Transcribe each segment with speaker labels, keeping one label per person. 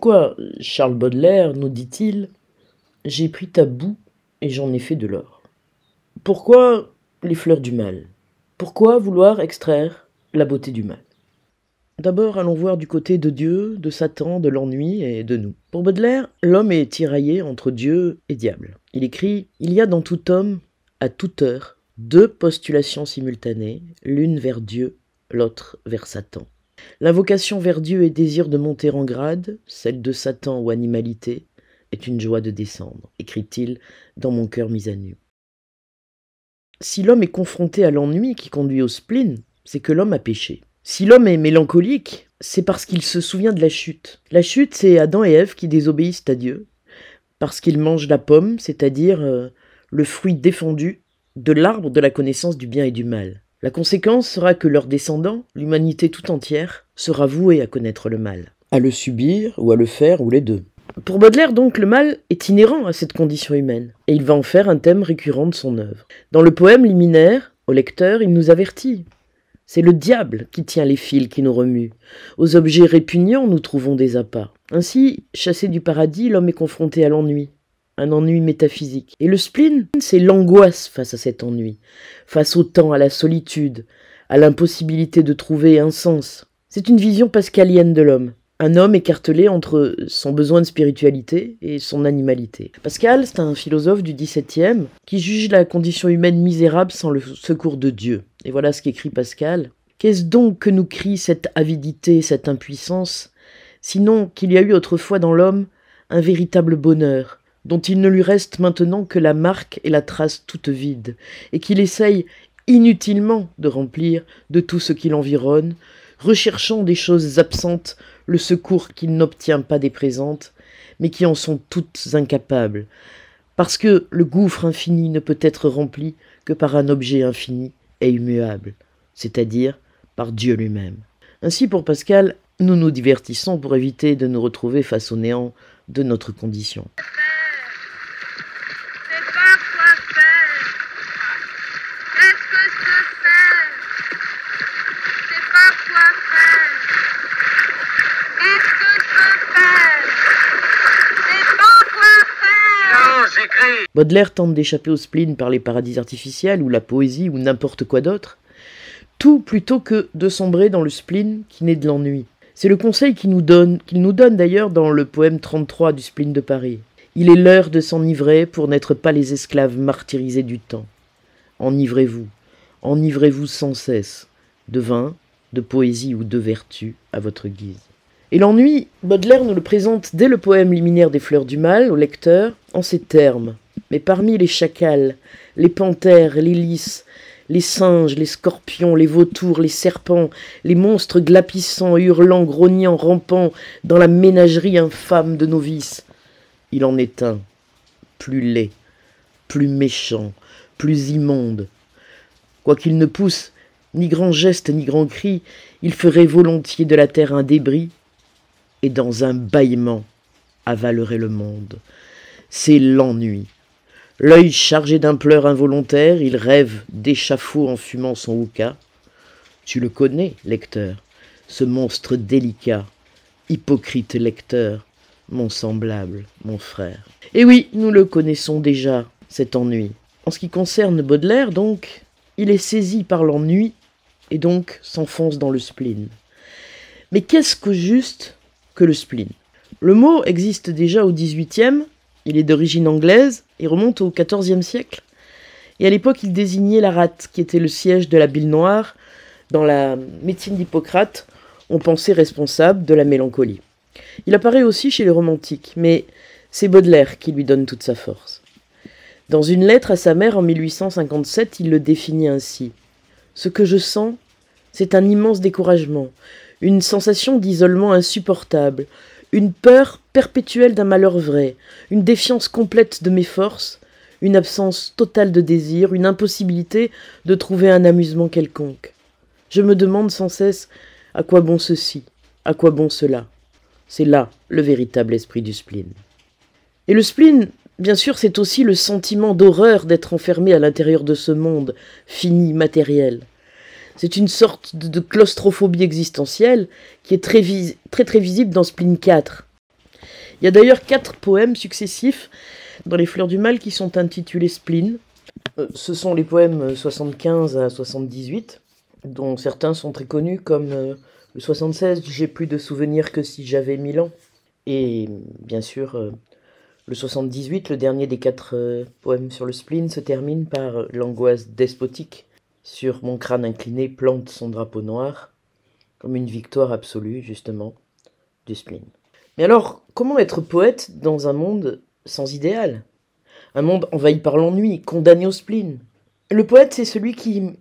Speaker 1: pourquoi Charles Baudelaire nous dit-il « J'ai pris ta boue et j'en ai fait de l'or ». Pourquoi les fleurs du mal? Pourquoi vouloir extraire la beauté du mal? D'abord, allons voir du côté de Dieu, de Satan, de l'ennui et de nous. Pour Baudelaire, l'homme est tiraillé entre Dieu et diable. Il écrit « Il y a dans tout homme, à toute heure, deux postulations simultanées, l'une vers Dieu, l'autre vers Satan. L'invocation vers Dieu et désir de monter en grade, celle de Satan ou animalité, est une joie de descendre, écrit-il dans Mon cœur mis à nu. Si l'homme est confronté à l'ennui qui conduit au spleen, c'est que l'homme a péché. Si l'homme est mélancolique, c'est parce qu'il se souvient de la chute. La chute, c'est Adam et Ève qui désobéissent à Dieu, parce qu'ils mangent la pomme, c'est-à-dire le fruit défendu de l'arbre de la connaissance du bien et du mal. La conséquence sera que leurs descendants, l'humanité tout entière, sera vouée à connaître le mal, à le subir ou à le faire ou les deux. Pour Baudelaire, donc, le mal est inhérent à cette condition humaine, et il va en faire un thème récurrent de son œuvre. Dans le poème liminaire, au lecteur, il nous avertit. C'est le diable qui tient les fils qui nous remuent. Aux objets répugnants, nous trouvons des appâts. Ainsi, chassé du paradis, l'homme est confronté à l'ennui, un ennui métaphysique. Et le spleen, c'est l'angoisse face à cet ennui, face au temps, à la solitude, à l'impossibilité de trouver un sens. C'est une vision pascalienne de l'homme. Un homme écartelé entre son besoin de spiritualité et son animalité. Pascal, c'est un philosophe du XVIIe qui juge la condition humaine misérable sans le secours de Dieu. Et voilà ce qu'écrit Pascal. « Qu'est-ce donc que nous crie cette avidité, cette impuissance, sinon qu'il y a eu autrefois dans l'homme un véritable bonheur, dont il ne lui reste maintenant que la marque et la trace toute vide, et qu'il essaye inutilement de remplir de tout ce qui l'environne, recherchant des choses absentes le secours qu'il n'obtient pas des présentes, mais qui en sont toutes incapables, parce que le gouffre infini ne peut être rempli que par un objet infini et immuable, c'est-à-dire par Dieu lui-même. Ainsi, pour Pascal, nous nous divertissons pour éviter de nous retrouver face au néant de notre condition. Baudelaire tente d'échapper au spleen par les paradis artificiels ou la poésie ou n'importe quoi d'autre, tout plutôt que de sombrer dans le spleen qui naît de l'ennui. C'est le conseil qu'il nous donne d'ailleurs dans le poème 33 du spleen de Paris. Il est l'heure de s'enivrer pour n'être pas les esclaves martyrisés du temps. Enivrez-vous sans cesse, de vin, de poésie ou de vertu à votre guise. Et l'ennui, Baudelaire nous le présente dès le poème liminaire des Fleurs du Mal au lecteur en ces termes. Mais parmi les chacals, les panthères, les lys, les singes, les scorpions, les vautours, les serpents, les monstres glapissants, hurlants, grognants, rampants dans la ménagerie infâme de nos vices, il en est un, plus laid, plus méchant, plus immonde. Quoiqu'il ne pousse ni grand geste ni grand cri, il ferait volontiers de la terre un débris, et dans un bâillement avalerait le monde. C'est l'ennui. L'œil chargé d'un pleur involontaire, il rêve d'échafaud en fumant son houka. Tu le connais, lecteur, ce monstre délicat, hypocrite lecteur, mon semblable, mon frère. Et oui, nous le connaissons déjà, cet ennui. En ce qui concerne Baudelaire, donc, il est saisi par l'ennui et donc s'enfonce dans le spleen. Mais qu'est-ce qu'au juste que le spleen? Le mot existe déjà au XVIIIe, il est d'origine anglaise et remonte au XIVe siècle. Et à l'époque, il désignait la rate, qui était le siège de la bile noire. Dans la médecine d'Hippocrate, on pensait responsable de la mélancolie. Il apparaît aussi chez les romantiques, mais c'est Baudelaire qui lui donne toute sa force. Dans une lettre à sa mère en 1857, il le définit ainsi. « Ce que je sens, c'est un immense découragement, une sensation d'isolement insupportable, une peur perpétuelle d'un malheur vrai, une défiance complète de mes forces, une absence totale de désir, une impossibilité de trouver un amusement quelconque. Je me demande sans cesse à quoi bon ceci, à quoi bon cela. C'est là le véritable esprit du spleen. » Et le spleen, bien sûr, c'est aussi le sentiment d'horreur d'être enfermé à l'intérieur de ce monde fini, matériel. C'est une sorte de claustrophobie existentielle qui est très visible dans Spleen 4. Il y a d'ailleurs 4 poèmes successifs dans Les Fleurs du Mal qui sont intitulés Spleen. Ce sont les poèmes 75 à 78, dont certains sont très connus, comme le 76, J'ai plus de souvenirs que si j'avais 1000 ans. Et bien sûr, le 78, le dernier des 4 poèmes sur le spleen, se termine par l'angoisse despotique. Sur mon crâne incliné plante son drapeau noir, comme une victoire absolue, justement, du spleen. Mais alors, comment être poète dans un monde sans idéal? Un monde envahi par l'ennui, condamné au spleen. Le poète, c'est celui qui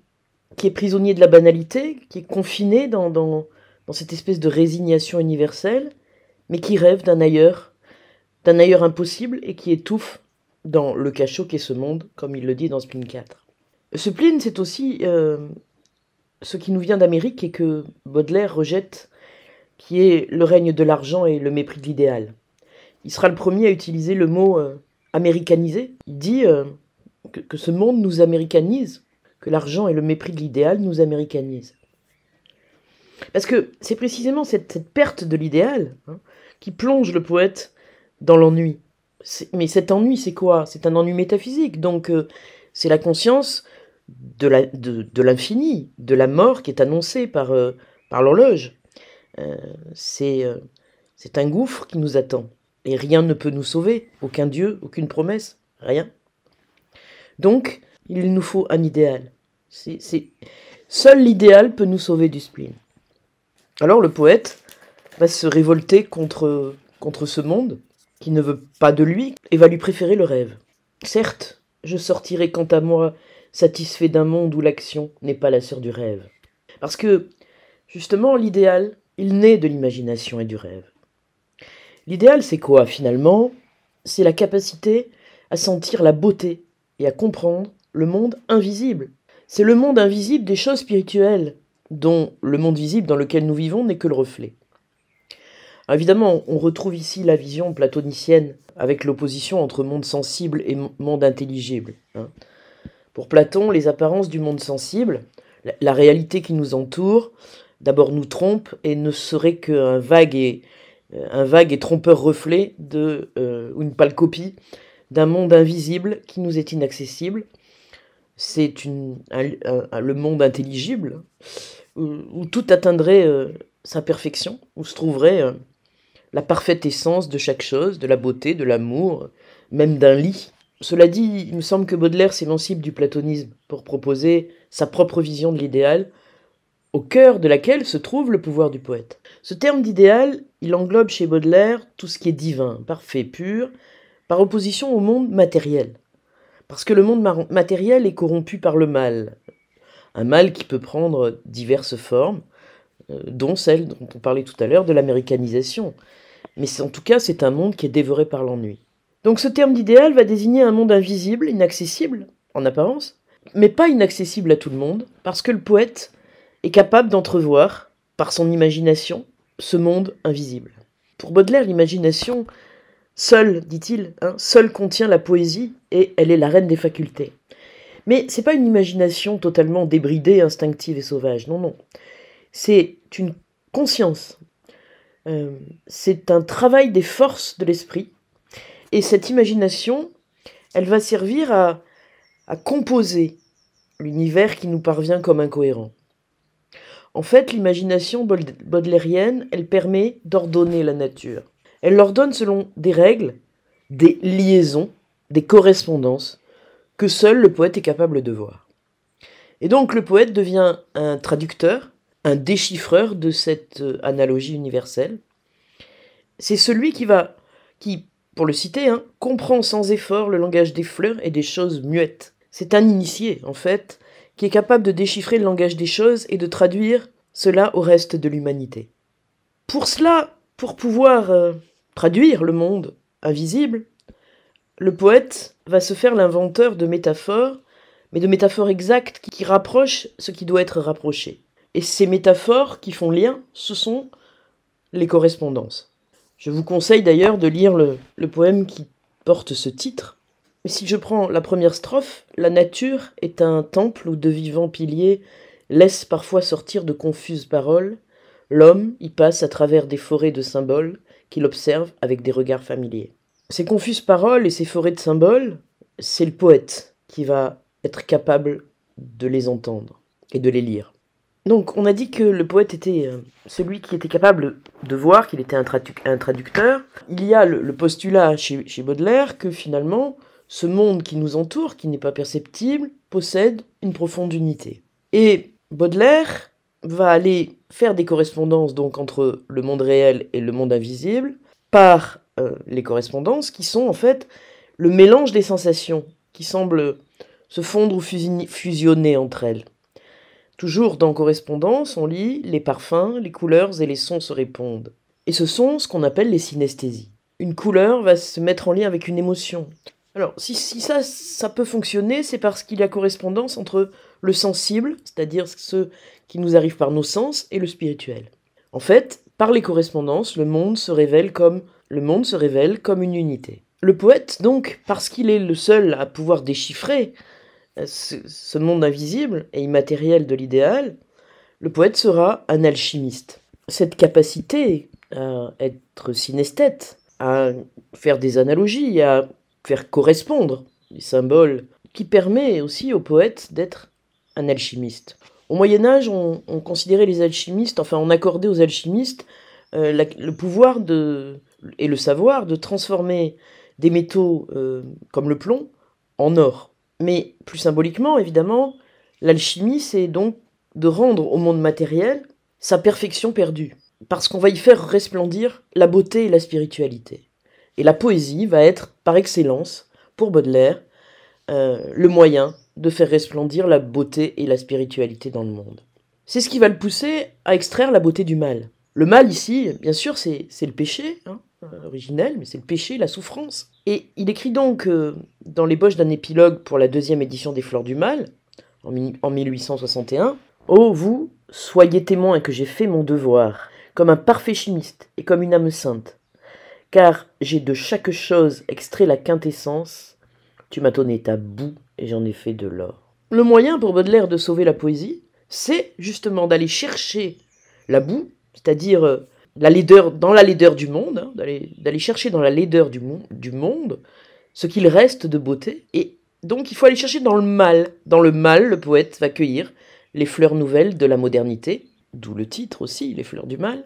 Speaker 1: est prisonnier de la banalité, qui est confiné dans cette espèce de résignation universelle, mais qui rêve d'un ailleurs impossible et qui étouffe dans le cachot qu'est ce monde, comme il le dit dans Spleen 4. Ce spleen, c'est aussi ce qui nous vient d'Amérique et que Baudelaire rejette, qui est le règne de l'argent et le mépris de l'idéal. Il sera le premier à utiliser le mot américanisé. Il dit que ce monde nous américanise, que l'argent et le mépris de l'idéal nous américanisent. Parce que c'est précisément cette perte de l'idéal qui plonge le poète dans l'ennui. Mais cet ennui, c'est quoi? C'est un ennui métaphysique. Donc c'est la conscience de l'infini, de la mort qui est annoncée par l'horloge. C'est un gouffre qui nous attend. Et rien ne peut nous sauver. Aucun Dieu, aucune promesse, rien. Donc, il nous faut un idéal. Seul l'idéal peut nous sauver du spleen. Alors le poète va se révolter contre ce monde qui ne veut pas de lui et va lui préférer le rêve. Certes, je sortirai quant à moi satisfait d'un monde où l'action n'est pas la sœur du rêve. Parce que, justement, l'idéal, il naît de l'imagination et du rêve. L'idéal, c'est quoi, finalement? C'est la capacité à sentir la beauté et à comprendre le monde invisible. C'est le monde invisible des choses spirituelles, dont le monde visible dans lequel nous vivons n'est que le reflet. Alors évidemment, on retrouve ici la vision platonicienne, avec l'opposition entre monde sensible et monde intelligible. Pour Platon, les apparences du monde sensible, la réalité qui nous entoure, d'abord nous trompe et ne serait qu'un vague et trompeur reflet ou une pâle copie d'un monde invisible qui nous est inaccessible. C'est le monde intelligible où tout atteindrait sa perfection, où se trouverait la parfaite essence de chaque chose, de la beauté, de l'amour, même d'un lit. Cela dit, il me semble que Baudelaire s'émancipe du platonisme pour proposer sa propre vision de l'idéal, au cœur de laquelle se trouve le pouvoir du poète. Ce terme d'idéal, il englobe chez Baudelaire tout ce qui est divin, parfait, pur, par opposition au monde matériel. Parce que le monde matériel est corrompu par le mal. Un mal qui peut prendre diverses formes, dont celle dont on parlait tout à l'heure de l'américanisation. Mais en tout cas, c'est un monde qui est dévoré par l'ennui. Donc ce terme d'idéal va désigner un monde invisible, inaccessible, en apparence, mais pas inaccessible à tout le monde, parce que le poète est capable d'entrevoir, par son imagination, ce monde invisible. Pour Baudelaire, l'imagination, seule, dit-il, seule contient la poésie, et elle est la reine des facultés. Mais c'est pas une imagination totalement débridée, instinctive et sauvage, non. C'est une conscience. C'est un travail des forces de l'esprit. Et cette imagination, elle va servir à composer l'univers qui nous parvient comme incohérent. En fait, l'imagination baudelairienne, elle permet d'ordonner la nature. Elle l'ordonne selon des règles, des liaisons, des correspondances que seul le poète est capable de voir. Et donc le poète devient un traducteur, un déchiffreur de cette analogie universelle. C'est celui qui, pour le citer, comprend sans effort le langage des fleurs et des choses muettes. C'est un initié, en fait, qui est capable de déchiffrer le langage des choses et de traduire cela au reste de l'humanité. Pour cela, pour pouvoir traduire le monde invisible, le poète va se faire l'inventeur de métaphores, mais de métaphores exactes qui rapprochent ce qui doit être rapproché. Et ces métaphores qui font lien, ce sont les correspondances. Je vous conseille d'ailleurs de lire le poème qui porte ce titre. Mais si je prends la première strophe, la nature est un temple où de vivants piliers laissent parfois sortir de confuses paroles. L'homme y passe à travers des forêts de symboles qu'il observe avec des regards familiers. Ces confuses paroles et ces forêts de symboles, c'est le poète qui va être capable de les entendre et de les lire. Donc on a dit que le poète était celui qui était capable de voir, qu'il était un traducteur. Il y a le postulat chez Baudelaire que finalement, ce monde qui nous entoure, qui n'est pas perceptible, possède une profonde unité. Et Baudelaire va aller faire des correspondances donc entre le monde réel et le monde invisible par les correspondances qui sont en fait le mélange des sensations qui semblent se fondre ou fusionner entre elles. Toujours dans correspondance, on lit « Les parfums, les couleurs et les sons se répondent ». Et ce sont ce qu'on appelle les synesthésies. Une couleur va se mettre en lien avec une émotion. Alors, si ça peut fonctionner, c'est parce qu'il y a correspondance entre le sensible, c'est-à-dire ce qui nous arrive par nos sens, et le spirituel. En fait, par les correspondances, le monde se révèle comme une unité. Le poète, donc, parce qu'il est le seul à pouvoir déchiffrer ce monde invisible et immatériel de l'idéal, le poète sera un alchimiste. Cette capacité à être synesthète, à faire des analogies, à faire correspondre les symboles, qui permet aussi au poète d'être un alchimiste. Au Moyen-Âge, on considérait les alchimistes, enfin on accordait aux alchimistes le pouvoir et le savoir de transformer des métaux comme le plomb en or. Mais plus symboliquement, évidemment, l'alchimie, c'est donc de rendre au monde matériel sa perfection perdue, parce qu'on va y faire resplendir la beauté et la spiritualité. Et la poésie va être, par excellence, pour Baudelaire, le moyen de faire resplendir la beauté et la spiritualité dans le monde. C'est ce qui va le pousser à extraire la beauté du mal. Le mal ici, bien sûr, c'est le péché, originel, mais c'est le péché, la souffrance. Et il écrit donc dans l'ébauche d'un épilogue pour la 2e édition des Fleurs du Mal, en 1861, « Ô vous, soyez témoins que j'ai fait mon devoir, comme un parfait chimiste et comme une âme sainte, car j'ai de chaque chose extrait la quintessence, tu m'as donné ta boue et j'en ai fait de l'or. » Le moyen pour Baudelaire de sauver la poésie, c'est justement d'aller chercher la boue, c'est-à-dire la laideur, dans la laideur du monde, d'aller chercher dans la laideur du monde ce qu'il reste de beauté. Et donc il faut aller chercher dans le mal. Dans le mal, le poète va cueillir les fleurs nouvelles de la modernité, d'où le titre aussi, Les Fleurs du Mal.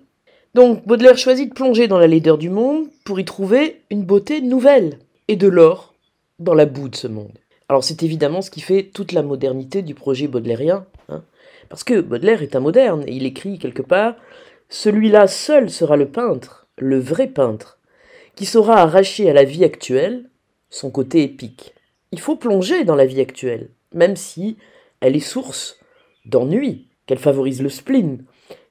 Speaker 1: Donc Baudelaire choisit de plonger dans la laideur du monde pour y trouver une beauté nouvelle et de l'or dans la boue de ce monde. Alors c'est évidemment ce qui fait toute la modernité du projet baudelairien, parce que Baudelaire est un moderne, et il écrit quelque part « Celui-là seul sera le peintre, le vrai peintre, qui saura arracher à la vie actuelle son côté épique. » Il faut plonger dans la vie actuelle, même si elle est source d'ennui, qu'elle favorise le spleen,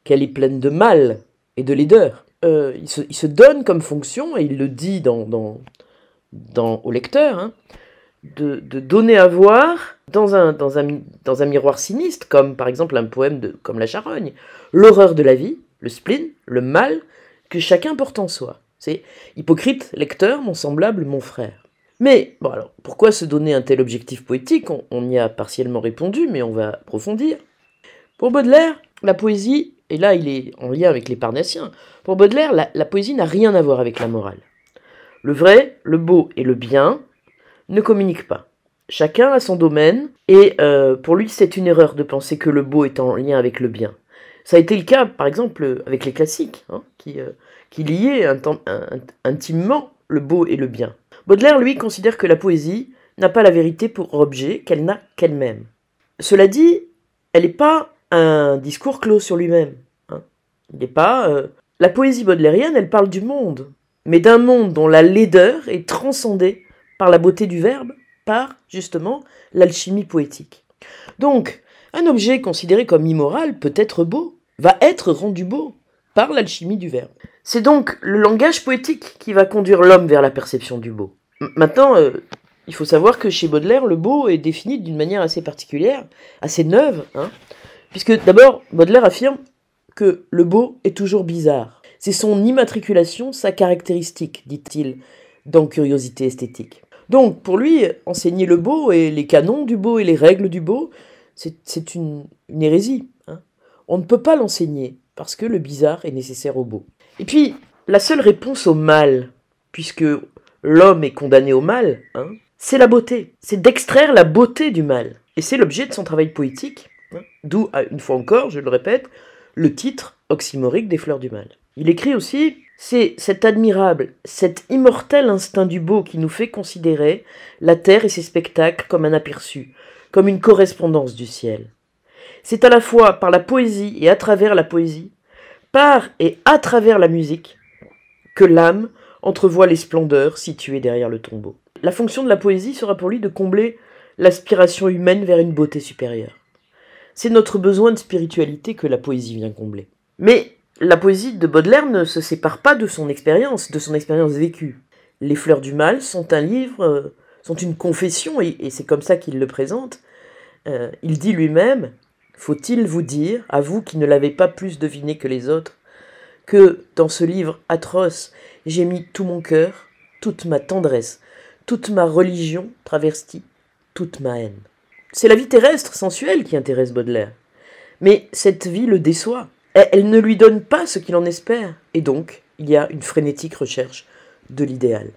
Speaker 1: qu'elle est pleine de mal et de laideur. Il se donne comme fonction, et il le dit au lecteur, de donner à voir dans un miroir sinistre, comme par exemple un poème comme La Charogne, l'horreur de la vie, le spleen, le mal que chacun porte en soi. C'est hypocrite, lecteur, mon semblable, mon frère. Mais, bon alors, pourquoi se donner un tel objectif poétique ? On y a partiellement répondu, mais on va approfondir. Pour Baudelaire, la poésie, et là il est en lien avec les Parnassiens, pour Baudelaire, la poésie n'a rien à voir avec la morale. Le vrai, le beau et le bien ne communiquent pas. Chacun a son domaine, et pour lui c'est une erreur de penser que le beau est en lien avec le bien. Ça a été le cas, par exemple, avec les classiques, qui liaient intimement le beau et le bien. Baudelaire, lui, considère que la poésie n'a pas la vérité pour objet, qu'elle n'a qu'elle-même. Cela dit, elle n'est pas un discours clos sur lui-même. Il n'est pas... La poésie baudelairienne, elle parle du monde, mais d'un monde dont la laideur est transcendée par la beauté du verbe, par, justement, l'alchimie poétique. Donc, un objet considéré comme immoral peut être beau, va être rendu beau par l'alchimie du verbe. C'est donc le langage poétique qui va conduire l'homme vers la perception du beau. Maintenant, il faut savoir que chez Baudelaire, le beau est défini d'une manière assez particulière, assez neuve, puisque d'abord, Baudelaire affirme que le beau est toujours bizarre. C'est son immatriculation, sa caractéristique, dit-il, dans Curiosité esthétique. Donc, pour lui, enseigner le beau et les canons du beau et les règles du beau, c'est une hérésie. On ne peut pas l'enseigner, parce que le bizarre est nécessaire au beau. Et puis, la seule réponse au mal, puisque l'homme est condamné au mal, hein, c'est la beauté. C'est d'extraire la beauté du mal. Et c'est l'objet de son travail poétique, hein, d'où, une fois encore, je le répète, le titre oxymorique des Fleurs du mal. Il écrit aussi: c'est cet admirable, cet immortel instinct du beau qui nous fait considérer la terre et ses spectacles comme un aperçu, comme une correspondance du ciel. C'est à la fois par la poésie et à travers la poésie, par et à travers la musique, que l'âme entrevoit les splendeurs situées derrière le tombeau. La fonction de la poésie sera pour lui de combler l'aspiration humaine vers une beauté supérieure. C'est notre besoin de spiritualité que la poésie vient combler. Mais la poésie de Baudelaire ne se sépare pas de son expérience vécue. Les Fleurs du mal sont un livre, sont une confession, et c'est comme ça qu'il le présente. Il dit lui-même: faut-il vous dire, à vous qui ne l'avez pas plus deviné que les autres, que dans ce livre atroce, j'ai mis tout mon cœur, toute ma tendresse, toute ma religion travestie, toute ma haine. C'est la vie terrestre, sensuelle, qui intéresse Baudelaire. Mais cette vie le déçoit. Elle ne lui donne pas ce qu'il en espère. Et donc, il y a une frénétique recherche de l'idéal.